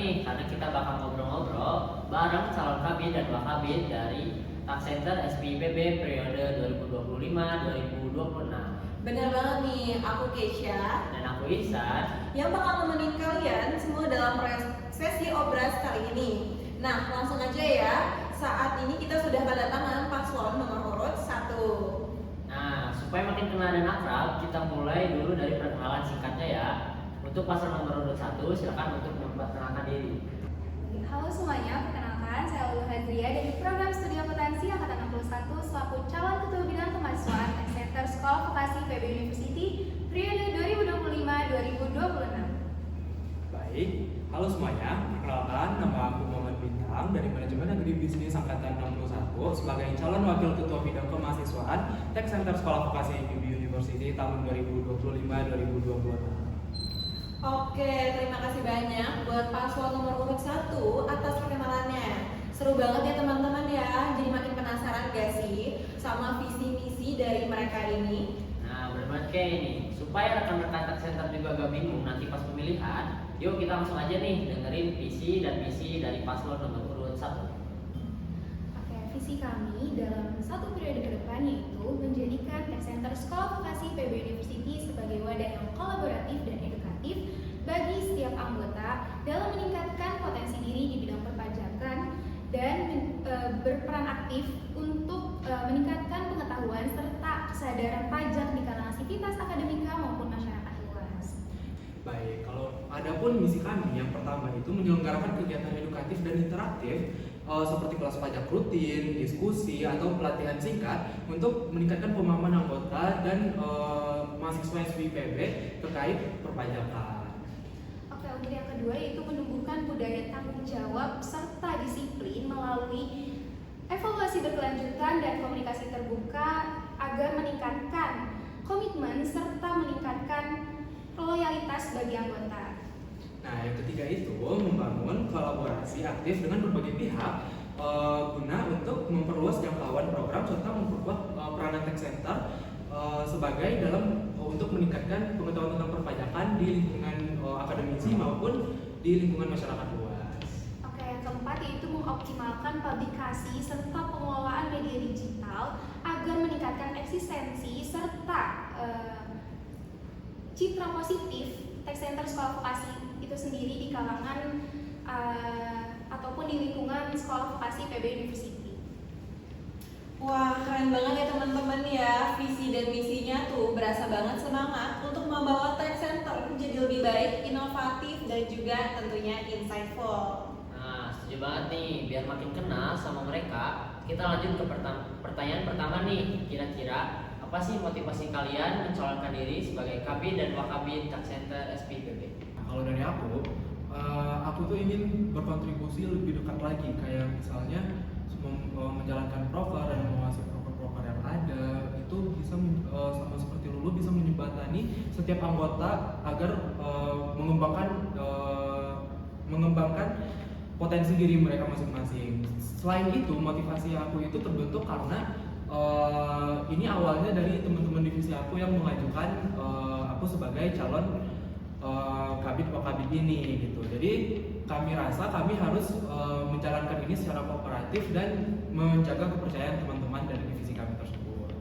nih karena kita bakal ngobrol-ngobrol bareng calon kabid dan wakabid dari Tak Center SPIPB periode 2025-2026. Bener banget nih, aku Keisha Dan aku Ihsan yang bakal nemenin kalian semua dalam sesi obras kali ini. Nah, langsung aja ya. Saat ini kita sudah kedatangan paslon nomor urut 1. Nah, supaya makin kenal dan akrab, kita mulai dulu dari perkenalan singkatnya ya. Untuk paslon nomor urut 1, silakan untuk memperkenalkan diri. Halo semuanya, perkenalkan saya Lulu Hadria dari Program Studi Akuntansi Angkatan 61 selaku calon ketua bidang kemahasiswaan Tak Center Sekolah Vokasi PB University periode 2025-2026. Baik, halo semuanya, perkenalkan nama aku Muhammad Bintang dari Manajemen Agri Bisnis Angkatan 61 sebagai calon wakil ketua bidang kemahasiswaan Tak Center Sekolah Vokasi PB University tahun 2025-2026. Oke, terima kasih banyak buat paslon nomor urut 1 atas perkenalannya. Seru banget ya teman-teman ya, jadi makin penasaran gak sih sama visi misi dari mereka ini? Nah, benar-benar kayak ini. Supaya rekan-rekan Tak Center juga gak bingung nanti pas pemilihan, yuk kita langsung aja nih dengerin visi dan misi dari paslon nomor urut 1. Oke, visi kami dalam satu periode ke depan yaitu menjadikan Tak Center Sekolah Vokasi PB University sebagai wadah yang kolaboratif dan edukatif bagi setiap anggota dalam meningkatkan potensi diri di bidang perpajakan dan berperan aktif untuk meningkatkan pengetahuan serta kesadaran pajak di kalangan sivitas akademika maupun masyarakat luas. Baik, kalau adapun misi kami yang pertama itu menyelenggarakan kegiatan edukatif dan interaktif seperti kelas pajak rutin, diskusi, atau pelatihan singkat untuk meningkatkan pemahaman anggota dan mahasiswa SPIPB terkait perpajakan. Oke, untuk yang kedua yaitu menumbuhkan budaya tanggung jawab serta disiplin melalui evaluasi berkelanjutan dan komunikasi terbuka agar meningkatkan komitmen serta meningkatkan loyalitas bagi anggota. Nah, yang ketiga itu membangun kolaborasi aktif dengan berbagai pihak guna untuk memperluas jangkauan program serta memperkuat peranan Tak Center sebagai dalam untuk meningkatkan pengetahuan tentang perpajakan di lingkungan akademisi maupun di lingkungan masyarakat luas. Oke, yang keempat yaitu mengoptimalkan publikasi serta pengelolaan media digital agar meningkatkan eksistensi serta citra positif Tak Center Sekolah Vokasi itu sendiri di kalangan ataupun di lingkungan Sekolah Vokasi PB University. Wah, keren banget ya teman-teman ya. Visi dan misinya tuh berasa banget semangat untuk membawa Tak Center menjadi lebih baik, inovatif, dan juga tentunya insightful. Nah, setuju banget nih. Biar makin kenal sama mereka, kita lanjut ke pertanyaan pertama nih. Kira-kira apa sih motivasi kalian mencalonkan diri sebagai kabid dan wakabid Tak Center SPIPB? Kalau dari aku tuh ingin berkontribusi lebih dekat lagi, kayak misalnya menjalankan proker dan menguasai proker-proker yang ada itu bisa sama seperti Lulu bisa menjembatani setiap anggota agar mengembangkan potensi diri mereka masing-masing. Selain itu, motivasi aku itu terbentuk karena ini awalnya dari teman-teman divisi aku yang mengajukan aku sebagai calon kabid wakabid ini gitu. Jadi kami rasa kami harus menjalankan ini secara kooperatif dan menjaga kepercayaan teman-teman dari divisi kami tersebut.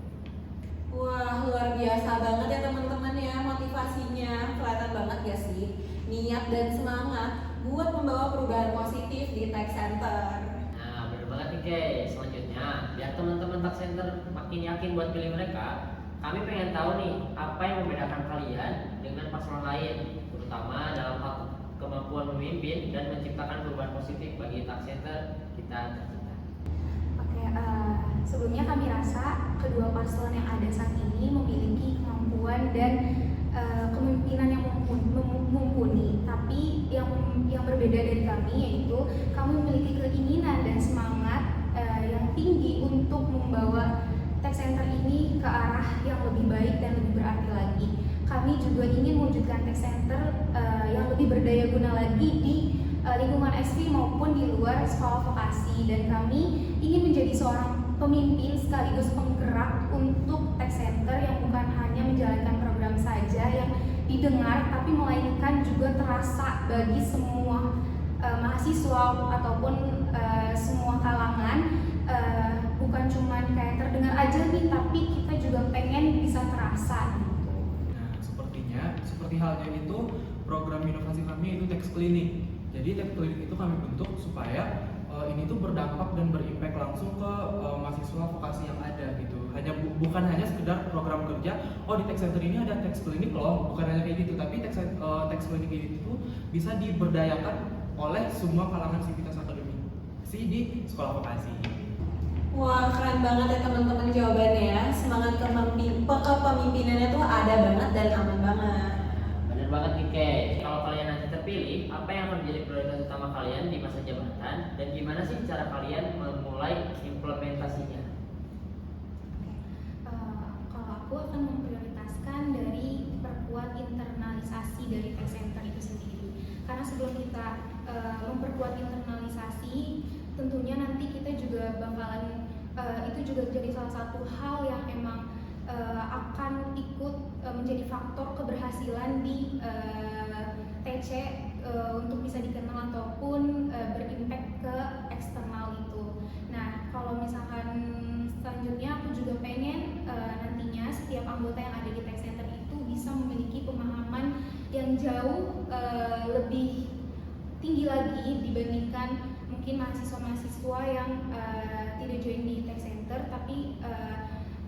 Wah, luar biasa banget ya teman-teman ya, motivasinya kelihatan banget gak sih? Niat dan semangat buat membawa perubahan positif di Tak Center. Nah, bener banget nih guys. Selanjutnya, biar teman-teman Tak Center makin yakin buat pilih mereka, kami pengen tahu nih apa yang membedakan kalian dengan paslon lain, terutama dalam hal kemampuan memimpin dan menciptakan perubahan positif bagi Tak Center kita tercinta. Oke, sebelumnya kami rasa kedua paslon yang ada saat ini memiliki kemampuan dan kepemimpinan yang mumpuni. Tapi yang berbeda dari kami yaitu kami memiliki keinginan dan semangat yang tinggi untuk membawa Tak Center ini ke arah yang lebih baik dan lebih berarti lagi. Kami juga ingin mewujudkan Tak Center yang lebih berdaya guna lagi di lingkungan SV maupun di luar sekolah vokasi, dan kami ingin menjadi seorang pemimpin sekaligus penggerak untuk Tak Center yang bukan hanya menjalankan program saja yang didengar, tapi melainkan juga terasa bagi semua mahasiswa ataupun semua kalangan, bukan cuman kayak terdengar aja nih, tapi kita juga pengen bisa terasa gitu. Nah, seperti halnya itu program inovasi kami itu Text Clinic. Jadi Text Clinic itu kami bentuk supaya ini tuh berdampak dan berimpact langsung ke mahasiswa vokasi yang ada gitu. Bukan hanya sekedar program kerja, oh di Text Center ini ada Text Clinic loh, bukan hanya kayak gitu, tapi Text Clinic itu bisa diberdayakan oleh semua kalangan sivitas akademisi di sekolah vokasi. Wah, keren banget ya teman-teman jawabannya. Semangat kepemimpinannya tuh ada banget dan aman banget. Bener banget nih Kay. Kalau kalian nanti terpilih, apa yang akan menjadi prioritas utama kalian di masa jabatan dan gimana sih cara kalian memulai implementasinya? Kalau aku akan memprioritaskan dari perkuat internalisasi dari Text Center itu sendiri. Karena sebelum kita memperkuat internalisasi, tentunya nanti kita juga bakalan itu juga jadi salah satu hal yang emang akan ikut menjadi faktor keberhasilan di TC untuk bisa dikenal ataupun berimpact ke eksternal itu. Nah, kalau misalkan selanjutnya aku juga pengen nantinya setiap anggota yang ada di Text Center itu bisa memiliki pemahaman yang jauh lebih tinggi lagi dibandingkan mungkin mahasiswa-mahasiswa yang tidak join di Text Center tapi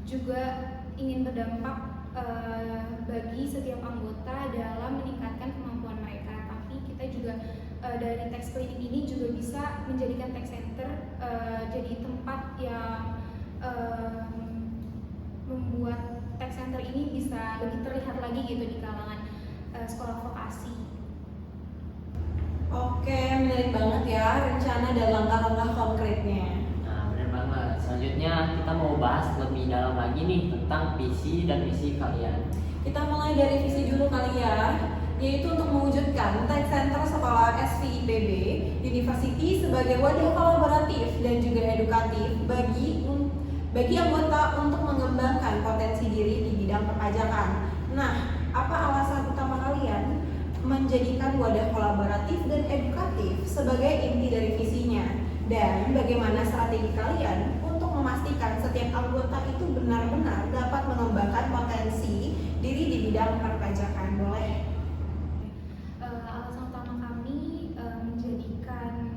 juga ingin berdampak bagi setiap anggota dalam meningkatkan kemampuan mereka. Tapi kita juga dari Text Clinic ini juga bisa menjadikan Text Center jadi tempat yang membuat Text Center ini bisa lebih terlihat lagi gitu di kalangan sekolah vokasi. Oke, menarik banget ya rencana dan langkah-langkah konkretnya. Nah, bener banget. Selanjutnya kita mau bahas lebih dalam lagi nih tentang visi dan misi kalian. Kita mulai dari visi dulu kali ya, yaitu untuk mewujudkan Text Center Sekolah SVIPB University sebagai wadah kolaboratif dan juga edukatif bagi anggota untuk mengembangkan potensi diri di bidang perpajakan. Nah, apa alasan utama kalian menjadikan wadah kolaboratif dan edukatif sebagai inti dari visinya? Dan bagaimana strategi kalian untuk memastikan setiap anggota itu benar-benar dapat mengembangkan potensi diri di bidang perpajakan? Boleh? Alasan utama kami menjadikan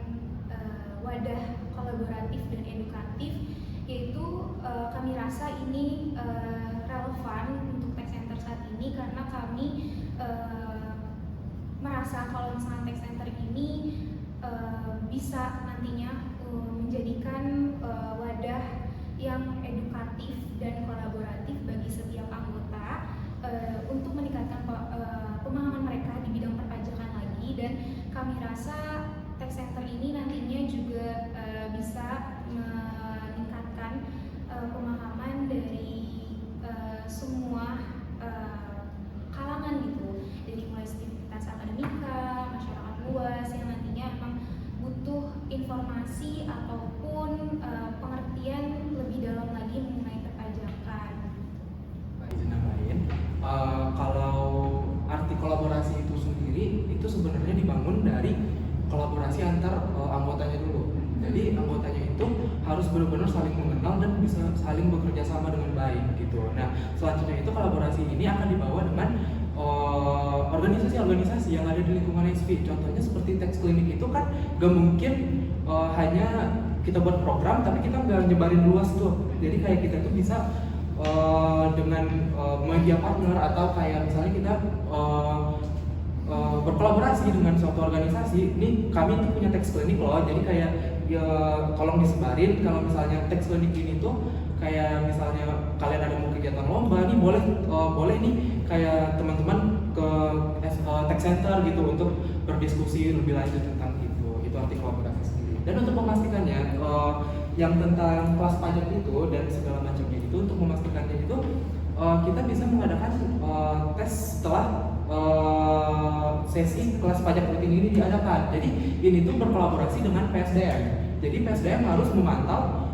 wadah kolaboratif dan edukatif yaitu kami rasa ini relevan untuk Text Center saat ini karena kami merasa kalau misalnya Text Center ini bisa nantinya menjadikan wadah yang edukatif dan kolaboratif bagi setiap anggota untuk meningkatkan pemahaman mereka di bidang perpajakan lagi, dan kami rasa Text Center ini nantinya juga bisa meningkatkan pemahaman dari semua kalangan gitu, dari mulai aktivitas akademika, masyarakat luas yang nantinya memang butuh informasi ataupun pengertian lebih dalam lagi mengenai perpajakan. Izin nambahin, kalau arti kolaborasi itu sendiri itu sebenarnya dibangun dari kolaborasi antar anggotanya dulu. Jadi anggotanya itu harus benar-benar saling mengenal dan bisa saling bekerja sama dengan baik gitu. Nah, selanjutnya itu kolaborasi ini akan dibawa dengan organisasi-organisasi yang ada di lingkungan SV. Contohnya seperti Text Clinic itu kan gak mungkin hanya kita buat program tapi kita nggak nyebarin luas tuh. Jadi kayak kita tuh bisa dengan media partner atau kayak misalnya kita berkolaborasi dengan suatu organisasi. Nih kami tuh punya Text Clinic loh, jadi kayak ya tolong disebarin kalau misalnya Text Clinic ini tuh kayak misalnya kalian ada mau kegiatan lomba nih boleh nih kayak teman-teman ke Text Center gitu untuk berdiskusi lebih lanjut tentang itu arti kolaborasi sendiri. Dan untuk memastikannya yang tentang kelas pajak itu dan segala macamnya itu, untuk memastikannya itu kita bisa mengadakan tes setelah sesi kelas pajak rutin ini diadakan. Jadi ini tuh berkolaborasi dengan PSDM. Jadi PSDM harus memantau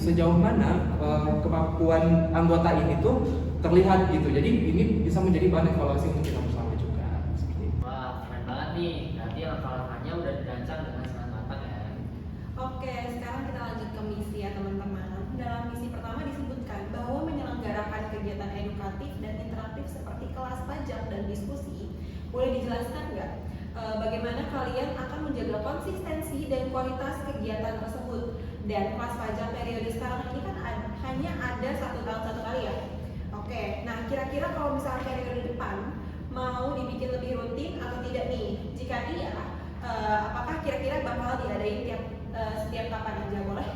sejauh mana kemampuan anggota ini tuh terlihat gitu. Jadi ini bisa menjadi bahan evaluasi untuk kita bersama juga. Seperti itu. Wah, keren banget nih. Berarti langkah-langkahnya udah dirancang dengan sangat matang ya. Oke, sekarang kita lanjut ke misi ya teman-teman. Dalam misi pertama disebutkan bahwa menyelenggarakan kegiatan edukatif dan interaktif seperti kelas pajak dan diskusi. Boleh dijelaskan nggak bagaimana kalian akan menjaga konsistensi dan kualitas kegiatan tersebut? Dan kelas pajak periode sekarang ini kan hanya ada 1 tahun 1 kali ya. Oke, nah kira-kira kalau misalnya periode depan mau dibikin lebih rutin atau tidak nih? Jika iya, apakah kira-kira bakal diadain setiap kapan aja, boleh?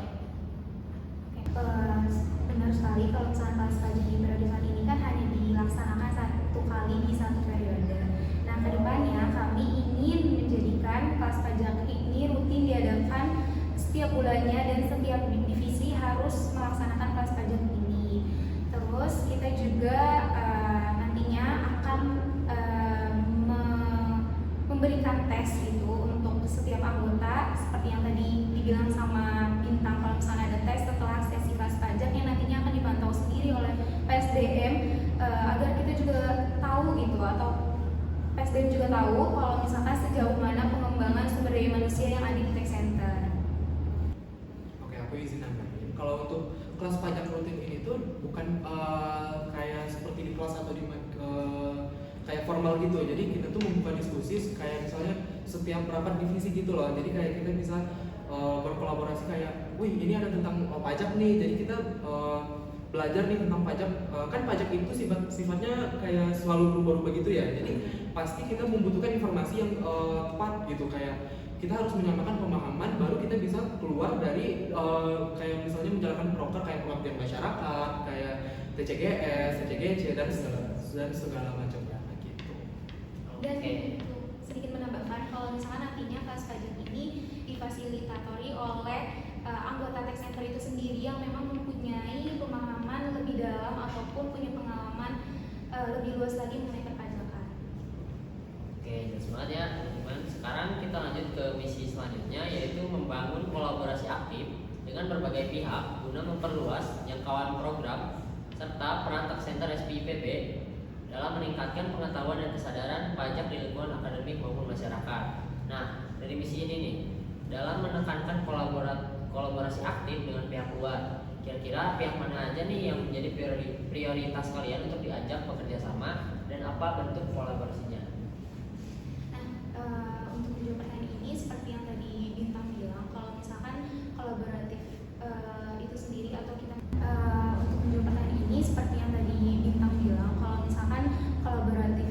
Benar sekali kalau misalnya kelas pajak di periode saat ini kan hanya dilaksanakan 1 kali di 1 periode. Nah, kedepannya kami ingin menjadikan kelas pajak ini rutin diadakan setiap bulannya dan setiap divisi harus melaksanakan kelas pajak ini. Terus kita juga nantinya akan memberikan tes itu untuk setiap anggota seperti yang tadi dibilang sama Bintang, kalau misalnya ada tes setelah sesi kelas pajak yang nantinya akan dipantau sendiri oleh PSDM agar kita juga tahu gitu, atau PSDM juga tahu kalau misalkan sejauh mana pengembangan sumber daya manusia yang ada di Tech Center. Oke, aku izin nambahin. Kalau untuk kelas pajak rutin ini tuh bukan kayak seperti di kelas atau di kayak formal gitu. Jadi kita tuh membuka diskusi kayak misalnya setiap rapat divisi gitu loh. Jadi kayak kita bisa berkolaborasi kayak, wih ini ada tentang pajak nih. Jadi kita belajar nih tentang pajak. Kan pajak itu sifatnya kayak selalu berubah-ubah gitu ya. Jadi pasti kita membutuhkan informasi yang tepat gitu, kayak kita harus menyamakan pemahaman baru kita bisa keluar dari kayak misalnya menjalankan proker kayak pengabdian masyarakat, kayak TCGS, TCGC dan segala macamnya gitu. Dan Oke. untuk sedikit menambahkan, kalau misalkan nantinya kelas pajak ini difasilitatori oleh anggota Tech Center itu sendiri yang memang mempunyai pemahaman lebih dalam ataupun punya pengalaman lebih luas lagi mengenai perpajakan. Oke, jelas banget ya teman-teman. Sekarang kita lanjut ke misi selanjutnya, yaitu membangun kolaborasi aktif dengan berbagai pihak guna memperluas jangkauan program serta peran Tech Center SPIPB dalam meningkatkan pengetahuan dan kesadaran pajak di lingkungan akademik maupun masyarakat. Nah, dari misi ini nih, dalam menekankan kolaborasi aktif dengan pihak luar, kira-kira pihak mana aja nih yang menjadi prioritas kalian untuk diajak bekerja sama dan apa bentuk kolaborasinya? Nah, untuk menjawab pertanyaan ini seperti yang tadi Bintang bilang, kalau misalkan kolaboratif itu sendiri atau kita untuk menjawab pertanyaan ini seperti yang tadi Bintang bilang, kalau misalkan kolaboratif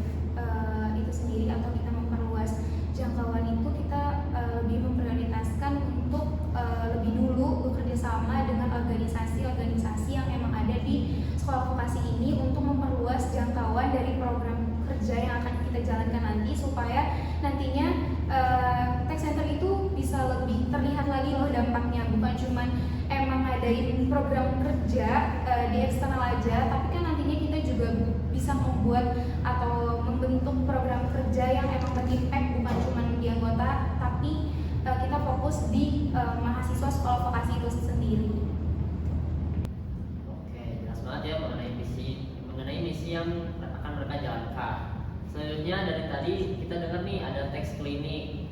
itu sendiri atau kita memperluas jangkauan itu, kita lebih memprioritaskan untuk lebih dulu bekerja sama dengan organisasi-organisasi yang emang ada di sekolah vokasi ini untuk memperluas jangkauan dari program kerja yang akan kita jalankan nanti, supaya nantinya Tech Center itu bisa lebih terlihat lagi loh dampaknya, bukan cuman emang ngadain program kerja di eksternal aja, tapi kan nantinya kita juga bisa membuat atau membentuk program kerja yang emang berimpact bukan cuman di anggota, tapi kita fokus di mahasiswa sekolah vokasi itu sendiri. Oke, jelas banget ya mengenai misi yang akan mereka jalankan. Selanjutnya dari tadi kita dengar nih ada teks klinik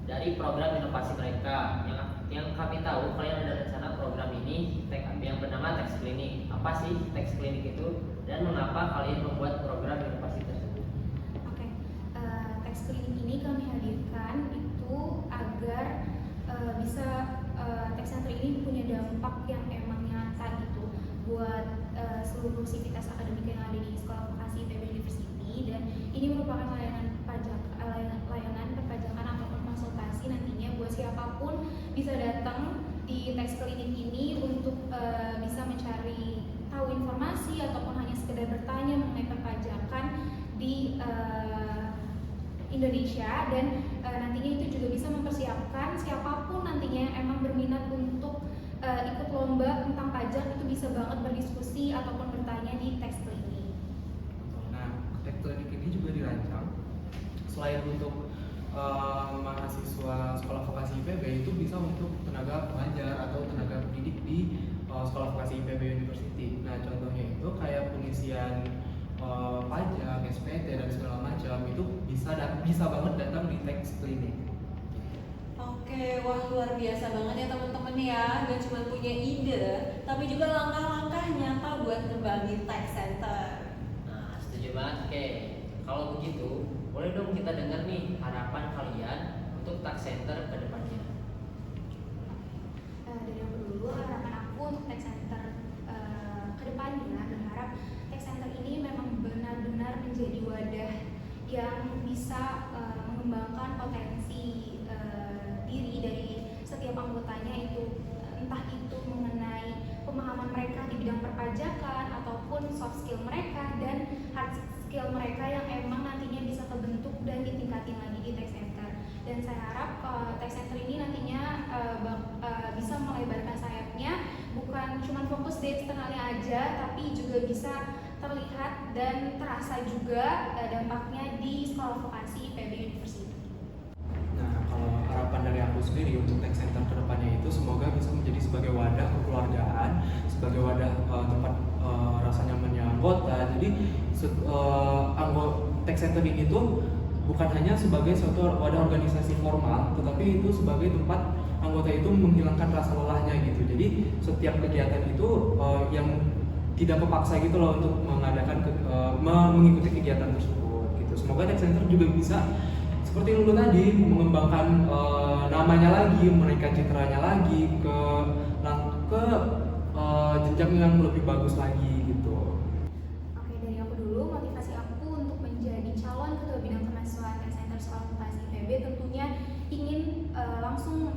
dari program inovasi mereka. Yang kami tahu kalian ada rencana program ini yang bernama teks klinik. Apa sih teks klinik itu dan mengapa kalian membuat program inovasi tersebut? Oke, teks klinik ini kami hadirkan itu agar bisa Tech Center ini punya dampak yang emang nyata gitu buat seluruh sivitas akademik yang ada di sekolah vokasi IPB University, dan ini merupakan layanan perpajakan ataupun konsultasi nantinya buat siapapun bisa datang di teks klinik ini untuk bisa mencari tahu informasi ataupun hanya sekedar bertanya mengenai perpajakan di Indonesia, dan nantinya itu juga bisa mempersiapkan siapapun nantinya yang emang berminat untuk ikut lomba tentang pajak itu bisa banget berdiskusi ataupun bertanya di teks klinik. Nah, teks klinik ini juga dirancang selain untuk mahasiswa sekolah vokasi IPB, itu bisa untuk tenaga pengajar atau tenaga pendidik di sekolah vokasi IPB University. Nah, contohnya itu kayak pengisian pajak, SPT dan segala macam itu bisa banget datang di teks klinik. Oke, wah luar biasa banget ya teman-teman ya. Gak cuma punya ide, tapi juga langkah-langkah nyata buat ngembangin tech center. Nah, setuju banget, Oke. Kalau begitu, boleh dong kita dengar nih harapan kalian untuk tech center ke depannya. Dari aku dulu, harapan aku untuk tech center ke depannya, berharap tech center ini memang benar-benar menjadi wadah yang bisa mengembangkan potensi diri dari setiap anggotanya, itu entah itu mengenai pemahaman mereka di bidang perpajakan ataupun soft skill mereka dan hard skill mereka yang emang nantinya bisa kebentuk dan ditingkatin lagi di tech center. Dan saya harap tech center ini nantinya bisa melebarkan sayapnya, bukan cuma fokus di eksternalnya aja, tapi juga bisa terlihat dan terasa juga dampaknya di sekolah vokasi PB University. Nah, kalau harapan dari aku sendiri untuk tech center kedepannya itu semoga bisa menjadi sebagai wadah kekeluargaan, sebagai wadah tempat rasa nyamannya anggota. Jadi anggota tech center ini tuh bukan hanya sebagai suatu wadah organisasi formal, tetapi itu sebagai tempat anggota itu menghilangkan rasa lelahnya gitu. Jadi setiap kegiatan itu yang tidak kepaksa gitu loh untuk mengikuti kegiatan tersebut gitu. Semoga tech center juga bisa seperti Lulu tadi mengembangkan namanya lagi, menaikkan citranya lagi ke jenjang yang lebih bagus lagi gitu. Oke, dari aku dulu, motivasi aku untuk menjadi calon ketua bidang kemahasiswaan tech center sekolah vokasi PB tentunya ingin langsung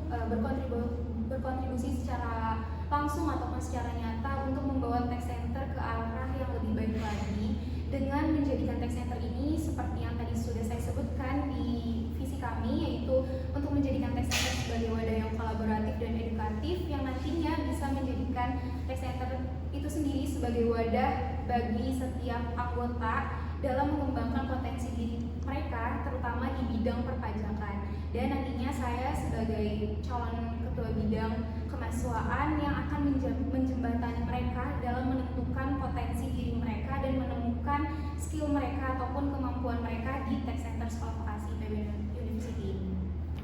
berkontribusi secara langsung ataupun secara nyata untuk membawa tech center ke arah yang lebih baik lagi, dengan menjadikan tech center ini seperti yang tadi sudah saya sebutkan di visi kami, yaitu untuk menjadikan tech center sebagai wadah yang kolaboratif dan edukatif yang nantinya bisa menjadikan tech center itu sendiri sebagai wadah bagi setiap anggota dalam mengembangkan potensi diri mereka, terutama di bidang perpajakan. Dan nantinya saya sebagai calon ketua bidang kemahasiswaan yang akan menjembatani mereka dalam menentukan potensi diri mereka dan menemukan skill mereka ataupun kemampuan mereka di tech center sekolah vokasi PB University.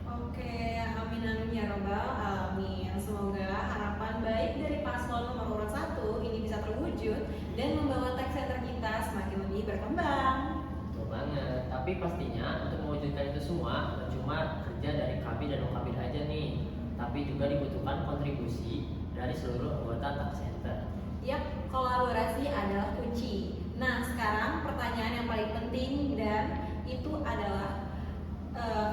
Oke, amin amin ya robbal alamin. Semoga harapan baik dari paslon nomor urut 1 ini bisa terwujud dan membawa tech center kita semakin lebih berkembang. Betul banget. Tapi pastinya untuk mewujudkan itu semua bukan cuma kerja dari Kabid dan Okabid aja nih, tapi juga dibutuhkan kontribusi dari seluruh anggota tech center. Yap, kolaborasi adalah kunci. Nah, sekarang pertanyaan yang paling penting dan itu adalah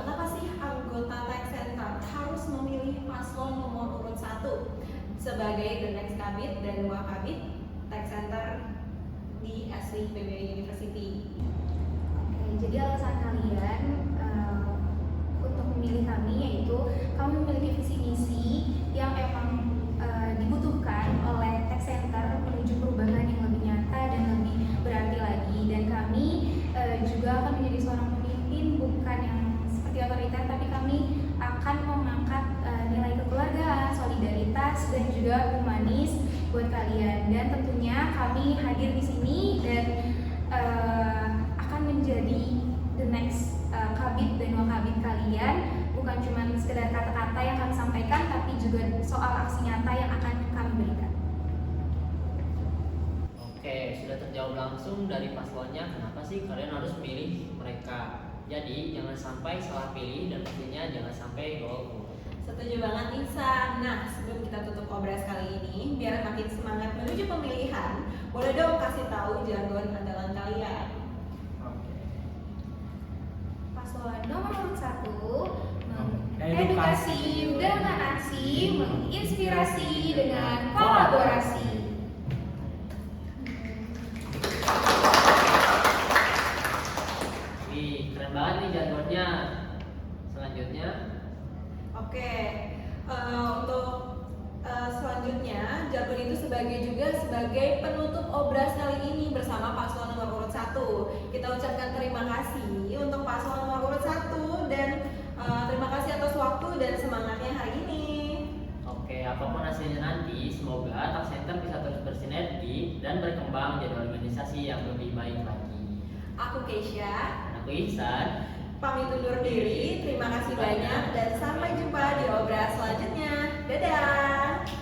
kenapa sih anggota tech center harus memilih paslon nomor urut 1 sebagai the next Kabid dan Wakabid tech center di SLI PB University? Oke, jadi alasan kalian untuk memilih kami yaitu kami memiliki visi misi yang emang dibutuhkan oleh tech center menuju perubahan yang lebih nyata dan lebih berarti lagi, dan kami juga akan menjadi seorang pemimpin bukan yang seperti otoriter, tapi kami akan mengangkat nilai kekeluargaan, solidaritas dan juga humanis buat kalian. Dan tentunya kami hadir di sini dan akan menjadi the next Kabid dan Wakabid kalian, bukan cuma sekedar kata-kata yang kami sampaikan, tapi juga soal aksi nyata yang akan kami berikan. Oke, sudah terjawab langsung dari paslonnya kenapa sih kalian harus milih mereka. Jadi jangan sampai salah pilih dan pastinya jangan sampai golput. Setuju banget Nisa. Nah, sebelum kita tutup obras kali ini, biar makin semangat menuju pemilihan, boleh dong kasih tahu jargon andalan kalian. Paslon nomor urut 1, Edukasi edukasi dengan aksi, menginspirasi dengan kolaborasi. Wih, keren banget nih jargonnya. Selanjutnya, Oke, untuk selanjutnya jargon itu juga sebagai penutup obras kali ini bersama paslon nomor urut 1. Kita ucapkan terima kasih untuk paslon nomor urut 1 dan terima kasih atas waktu dan semangatnya hari ini. oke, apapun hasilnya nanti, semoga tech center bisa terus bersinergi dan berkembang jadi organisasi yang lebih baik lagi. Aku Keisha. Dan aku Ihsan. pamit undur diri. Terima kasih banyak dan sampai jumpa di obrolan selanjutnya. Dadah.